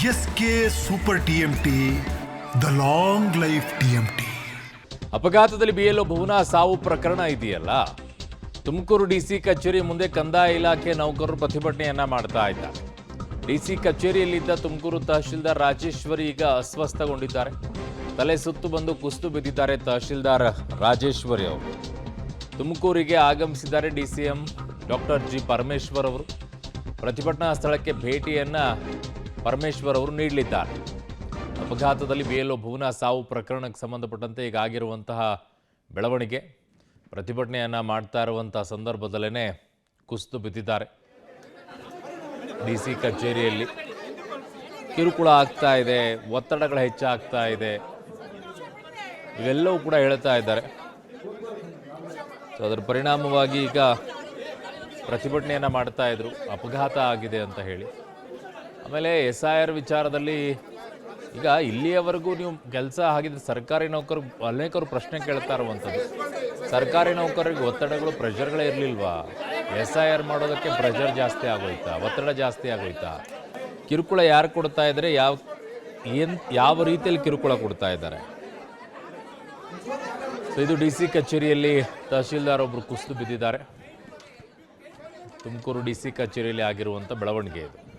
S K super TMT, the long life TMT. ಅಪಘಾತದಲ್ಲಿ BLO Bhuvana ಸಾವು ಪ್ರಕರಣ ಇದೆಯಲ್ಲ, ತುಮಕೂರು ಡಿಸಿ ಕಚೇರಿ ಮುಂದೆ ಕಂದಾಯ ಇಲಾಖೆ ನೌಕರರು ಪ್ರತಿಭಟನೆಯನ್ನ ಮಾಡ್ತಾ ಇದ್ದಾರೆ. ಡಿಸಿ ಕಚೇರಿಯಲ್ಲಿದ್ದ ತುಮಕೂರು ತಹಶೀಲ್ದಾರ್ ರಾಜೇಶ್ವರಿ ಈಗ ಅಸ್ವಸ್ಥಗೊಂಡಿದ್ದಾರೆ. ತಲೆ ಸುತ್ತು ಬಂದು ಕುಸಿದು ಬಿದ್ದಿದ್ದಾರೆ ತಹಶೀಲ್ದಾರ್ ರಾಜೇಶ್ವರಿ ಅವರು. ತುಮಕೂರಿಗೆ ಆಗಮಿಸಿದ್ದಾರೆ ಡಿಸಿಎಂ ಡಾಕ್ಟರ್ ಜಿ ಪರಮೇಶ್ವರ್ ಅವರು. ಪ್ರತಿಭಟನಾ ಸ್ಥಳಕ್ಕೆ ಭೇಟಿಯನ್ನ ಪರಮೇಶ್ವರ್ ಅವರು ನೀಡಲಿದ್ದಾರೆ. ಅಪಘಾತದಲ್ಲಿ ಬಿಎಲ್ಒ ಭುವನ ಸಾವು ಪ್ರಕರಣಕ್ಕೆ ಸಂಬಂಧಪಟ್ಟಂತೆ ಈಗ ಆಗಿರುವಂತಹ ಬೆಳವಣಿಗೆ, ಪ್ರತಿಭಟನೆಯನ್ನ ಮಾಡ್ತಾ ಇರುವಂತಹ ಸಂದರ್ಭದಲ್ಲೇ ಕುಸಿದು ಬಿದ್ದಿದ್ದಾರೆ. ಡಿಸಿ ಕಚೇರಿಯಲ್ಲಿ ಕಿರುಕುಳ ಆಗ್ತಾ ಇದೆ, ಒತ್ತಡಗಳು ಹೆಚ್ಚಾಗ್ತಾ ಇದೆ, ಇವೆಲ್ಲವೂ ಕೂಡ ಹೇಳ್ತಾ ಇದ್ದಾರೆ. ಸೊ ಅದರ ಪರಿಣಾಮವಾಗಿ ಈಗ ಪ್ರತಿಭಟನೆಯನ್ನ ಮಾಡ್ತಾ ಇದ್ರು, ಅಪಘಾತ ಆಗಿದೆ ಅಂತ ಹೇಳಿ. ಆಮೇಲೆ SIR ವಿಚಾರದಲ್ಲಿ ಈಗ ಇಲ್ಲಿಯವರೆಗೂ ನೀವು ಕೆಲಸ ಆಗಿದ್ರೆ ಸರ್ಕಾರಿ ನೌಕರು ಅನೇಕರು ಪ್ರಶ್ನೆ ಕೇಳ್ತಾ ಇರುವಂಥದ್ದು, ಸರ್ಕಾರಿ ನೌಕರರಿಗೆ ಒತ್ತಡಗಳು ಪ್ರೆಷರ್ಗಳೇ ಇರಲಿಲ್ವಾ? SIR ಮಾಡೋದಕ್ಕೆ ಪ್ರೆಷರ್ ಜಾಸ್ತಿ ಆಗೋಯ್ತಾ, ಒತ್ತಡ ಜಾಸ್ತಿ ಆಗೋಯ್ತಾ? ಕಿರುಕುಳ ಯಾರು ಕೊಡ್ತಾ ಇದ್ದಾರೆ, ಯಾವ ರೀತಿಯಲ್ಲಿ ಕಿರುಕುಳ ಕೊಡ್ತಾ ಇದ್ದಾರೆ? ಸೊ ಇದು ಡಿಸಿ ಕಚೇರಿಯಲ್ಲಿ ತಹಶೀಲ್ದಾರ್ ಒಬ್ಬರು ಕುಸಿದು ಬಿದ್ದಿದ್ದಾರೆ. ತುಮಕೂರು ಡಿಸಿ ಕಚೇರಿಯಲ್ಲಿ ಆಗಿರುವಂಥ ಬೆಳವಣಿಗೆ ಇದು.